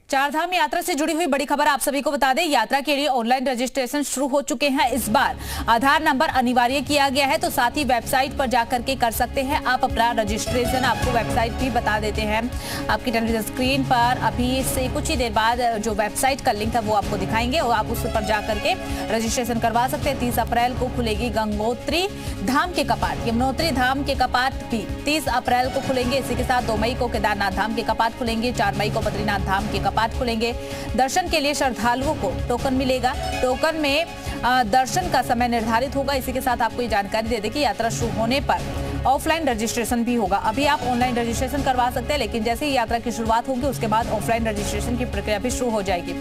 चारधाम यात्रा से जुड़ी हुई बड़ी खबर आप सभी को बता दें। यात्रा के लिए ऑनलाइन रजिस्ट्रेशन शुरू हो चुके हैं। इस बार आधार नंबर अनिवार्य किया गया है, तो साथ ही वेबसाइट पर जाकर के कर सकते हैं आप अपना रजिस्ट्रेशन। आपको वेबसाइट भी बता देते हैं। आपकी टेलीविजन स्क्रीन पर अभी से कुछ ही देर बाद जो वेबसाइट का लिंक है वो आपको दिखाएंगे और आप उस पर जाकर के रजिस्ट्रेशन करवा सकते हैं। 30 अप्रैल को खुलेगी गंगोत्री धाम के कपाट। यमुनोत्री धाम के कपाट भी 30 अप्रैल को खुलेंगे। इसी के साथ 2 मई को केदारनाथ धाम के कपाट खुलेंगे। 4 मई को बद्रीनाथ धाम के कपाट खुलेंगे। दर्शन के लिए श्रद्धालुओं को टोकन मिलेगा। टोकन में दर्शन का समय निर्धारित होगा। इसी के साथ आपको ये जानकारी दे दें कि यात्रा शुरू होने पर ऑफलाइन रजिस्ट्रेशन भी होगा। अभी आप ऑनलाइन रजिस्ट्रेशन करवा सकते हैं, लेकिन जैसे ही यात्रा की शुरुआत होगी उसके बाद ऑफलाइन रजिस्ट्रेशन की प्रक्रिया भी शुरू हो जाएगी।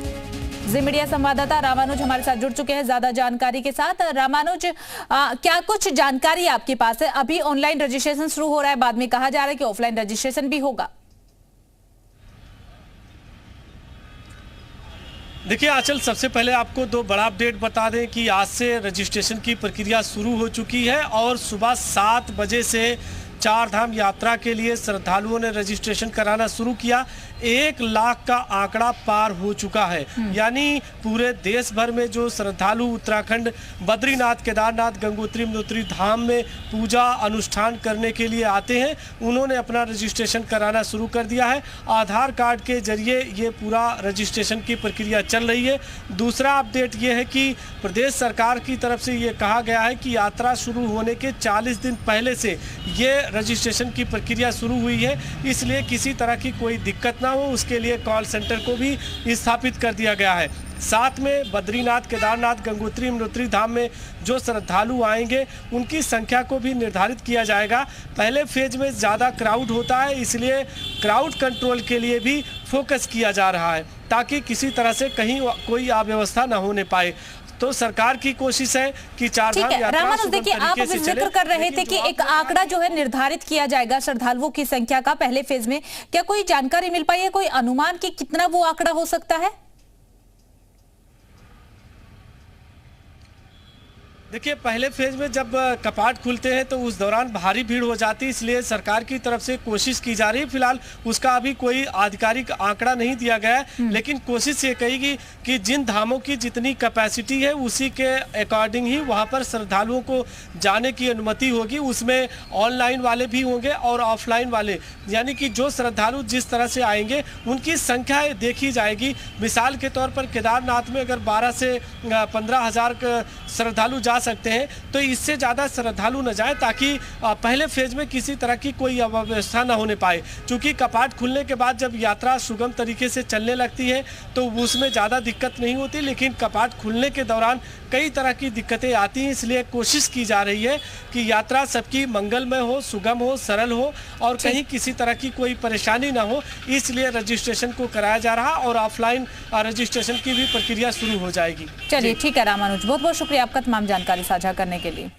जी मीडिया संवाददाता रामानुज हमारे साथ जुड़ चुके हैं ज्यादा जानकारी के साथ। रामानुज, क्या कुछ जानकारी आपके पास है? अभी ऑनलाइन रजिस्ट्रेशन शुरू हो रहा है, बाद में कहा जा रहा है कि ऑफलाइन रजिस्ट्रेशन भी होगा। देखिए आंचल, सबसे पहले आपको 2 बड़ा अपडेट बता दें कि आज से रजिस्ट्रेशन की प्रक्रिया शुरू हो चुकी है और सुबह 7 बजे से चारधाम यात्रा के लिए श्रद्धालुओं ने रजिस्ट्रेशन कराना शुरू किया। 1 लाख का आंकड़ा पार हो चुका है। यानी पूरे देश भर में जो श्रद्धालु उत्तराखंड बद्रीनाथ, केदारनाथ, गंगोत्री, यमुनोत्री धाम में पूजा अनुष्ठान करने के लिए आते हैं, उन्होंने अपना रजिस्ट्रेशन कराना शुरू कर दिया है। आधार कार्ड के जरिए ये पूरा रजिस्ट्रेशन की प्रक्रिया चल रही है। दूसरा अपडेट ये है कि प्रदेश सरकार की तरफ से ये कहा गया है कि यात्रा शुरू होने के 40 दिन पहले से ये रजिस्ट्रेशन की प्रक्रिया शुरू हुई है, इसलिए किसी तरह की कोई दिक्कत ना हो उसके लिए कॉल सेंटर को भी स्थापित कर दिया गया है। साथ में बद्रीनाथ, केदारनाथ, गंगोत्री, यमुनोत्री धाम में जो श्रद्धालु आएंगे उनकी संख्या को भी निर्धारित किया जाएगा। पहले फेज में ज़्यादा क्राउड होता है, इसलिए क्राउड कंट्रोल के लिए भी फोकस किया जा रहा है ताकि किसी तरह से कहीं कोई अव्यवस्था न होने पाए। तो सरकार की कोशिश है कि चारधाम यात्रा रामानुज, देखिए आप अभी जिक्र कर रहे थे कि एक आंकड़ा जो है निर्धारित किया जाएगा श्रद्धालुओं की संख्या का पहले फेज में। क्या कोई जानकारी मिल पाई है, कोई अनुमान कि कितना वो आंकड़ा हो सकता है? देखिए पहले फेज में जब कपाट खुलते हैं तो उस दौरान भारी भीड़ हो जाती है, इसलिए सरकार की तरफ से कोशिश की जा रही है। फिलहाल उसका अभी कोई आधिकारिक आंकड़ा नहीं दिया गया है, लेकिन कोशिश ये कहेगी कि जिन धामों की जितनी कैपेसिटी है उसी के अकॉर्डिंग ही वहां पर श्रद्धालुओं को जाने की अनुमति होगी। उसमें ऑनलाइन वाले भी होंगे और ऑफलाइन वाले, यानी कि जो श्रद्धालु जिस तरह से आएंगे उनकी संख्या देखी जाएगी। मिसाल के तौर पर केदारनाथ में अगर 12 से 15 हज़ार श्रद्धालु जा सकते हैं, तो इससे ज़्यादा श्रद्धालु न जाए ताकि पहले फेज में किसी तरह की कोई अव्यवस्था न होने पाए। क्योंकि कपाट खुलने के बाद जब यात्रा सुगम तरीके से चलने लगती है तो उसमें ज़्यादा दिक्कत नहीं होती, लेकिन कपाट खुलने के दौरान कई तरह की दिक्कतें आती हैं। इसलिए कोशिश की जा रही है कि यात्रा सबकी मंगलमय हो, सुगम हो, सरल हो और कहीं किसी तरह की कोई परेशानी ना हो, इसलिए रजिस्ट्रेशन को कराया जा रहा और ऑफलाइन रजिस्ट्रेशन की भी प्रक्रिया शुरू हो जाएगी। चलिए ठीक है रामानुज, बहुत बहुत शुक्रिया आपका तमाम जानकारी साझा करने के लिए।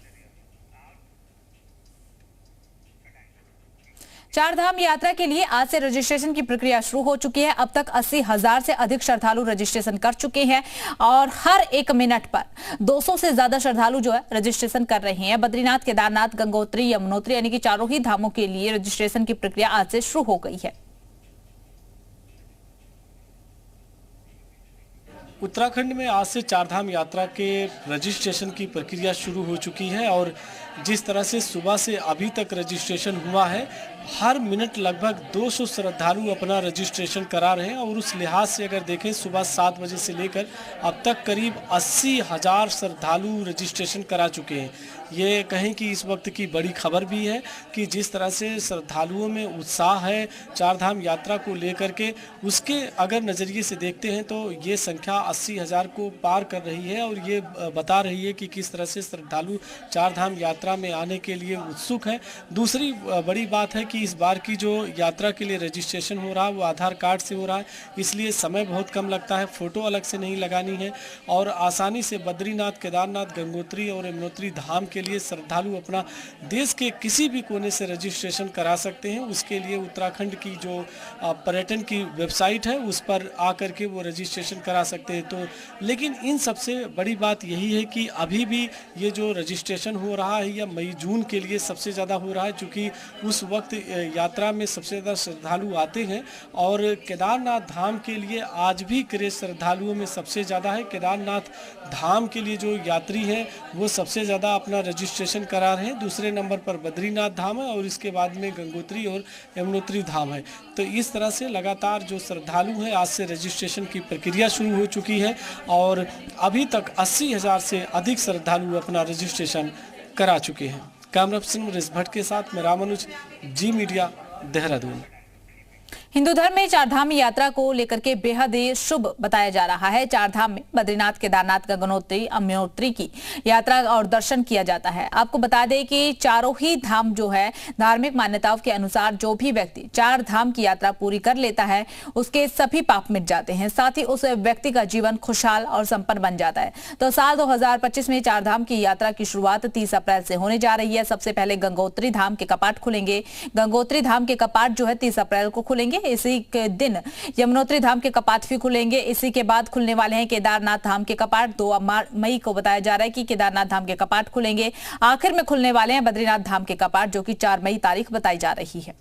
चारधाम यात्रा के लिए आज से रजिस्ट्रेशन की प्रक्रिया शुरू हो चुकी है। अब तक 80,000 से अधिक श्रद्धालु रजिस्ट्रेशन कर चुके हैं और हर 1 मिनट पर 200 से ज्यादा श्रद्धालु जो है रजिस्ट्रेशन कर रहे हैं। बद्रीनाथ, केदारनाथ, गंगोत्री, यमुनोत्री यानी कि चारों ही धामों के लिए रजिस्ट्रेशन की प्रक्रिया आज से शुरू हो गई है। उत्तराखंड में आज से चारधाम यात्रा के रजिस्ट्रेशन की प्रक्रिया शुरू हो चुकी है और जिस तरह से सुबह से अभी तक रजिस्ट्रेशन हुआ है, हर मिनट लगभग 200 श्रद्धालु अपना रजिस्ट्रेशन करा रहे हैं और उस लिहाज से अगर देखें सुबह 7 बजे से लेकर अब तक करीब 80,000 श्रद्धालु रजिस्ट्रेशन करा चुके हैं। ये कहें कि इस वक्त की बड़ी खबर भी है कि जिस तरह से श्रद्धालुओं में उत्साह है चारधाम यात्रा को लेकर के, उसके अगर नज़रिए से देखते हैं तो ये संख्या 80,000 को पार कर रही है और ये बता रही है कि किस तरह से श्रद्धालु चारधाम यात्रा में आने के लिए उत्सुक है। दूसरी बड़ी बात है कि इस बार की जो यात्रा के लिए रजिस्ट्रेशन हो रहा है वो आधार कार्ड से हो रहा है, इसलिए समय बहुत कम लगता है, फ़ोटो अलग से नहीं लगानी है और आसानी से बद्रीनाथ, केदारनाथ, गंगोत्री और यमुनोत्री धाम के लिए श्रद्धालु अपना देश के किसी भी कोने से रजिस्ट्रेशन करा सकते हैं। उसके लिए उत्तराखंड की जो पर्यटन की वेबसाइट है उस पर आकर के वो रजिस्ट्रेशन करा सकते हैं। दे। तो लेकिन इन सबसे बड़ी बात यही है कि अभी भी ये जो रजिस्ट्रेशन हो रहा है या मई जून के लिए सबसे ज़्यादा हो रहा है, क्योंकि उस वक्त यात्रा में सबसे ज़्यादा श्रद्धालु आते हैं। और केदारनाथ धाम के लिए आज भी क्रेज श्रद्धालुओं में सबसे ज़्यादा है। केदारनाथ धाम के लिए जो यात्री हैं वो सबसे ज़्यादा अपना रजिस्ट्रेशन करा रहे हैं। दूसरे नंबर पर बद्रीनाथ धाम है और इसके बाद में गंगोत्री और यमुनोत्री धाम है। तो इस तरह से लगातार जो श्रद्धालु हैं आज से रजिस्ट्रेशन की प्रक्रिया शुरू हो चुकी है और अभी तक 80,000 से अधिक श्रद्धालु अपना रजिस्ट्रेशन करा चुके हैं। कैमरा पर्सन नरेश भट्ट के साथ मैं रामानुज, जी मीडिया, देहरादून। हिंदू धर्म में चारधाम यात्रा को लेकर के बेहद ही शुभ बताया जा रहा है। चारधाम में बद्रीनाथ, केदारनाथ, गगनोत्री, यमुनोत्री की यात्रा और दर्शन किया जाता है। आपको बता दें कि चारों ही धाम जो है धार्मिक मान्यताओं के अनुसार जो भी व्यक्ति चार धाम की यात्रा पूरी कर लेता है उसके सभी पाप मिट जाते हैं, साथ ही उस व्यक्ति का जीवन खुशहाल और संपन्न बन जाता है। तो साल 2025 में चारधाम की यात्रा की शुरुआत 30 अप्रैल से होने जा रही है। सबसे पहले गंगोत्री धाम के कपाट खुलेंगे। गंगोत्री धाम के कपाट जो है 30 अप्रैल को खुलेंगे। इसी के दिन यमुनोत्री धाम के कपाट भी खुलेंगे। इसी के बाद खुलने वाले हैं केदारनाथ धाम के कपाट। 2 मई को बताया जा रहा है कि केदारनाथ धाम के कपाट खुलेंगे। आखिर में खुलने वाले हैं बद्रीनाथ धाम के कपाट, जो कि 4 मई तारीख बताई जा रही है।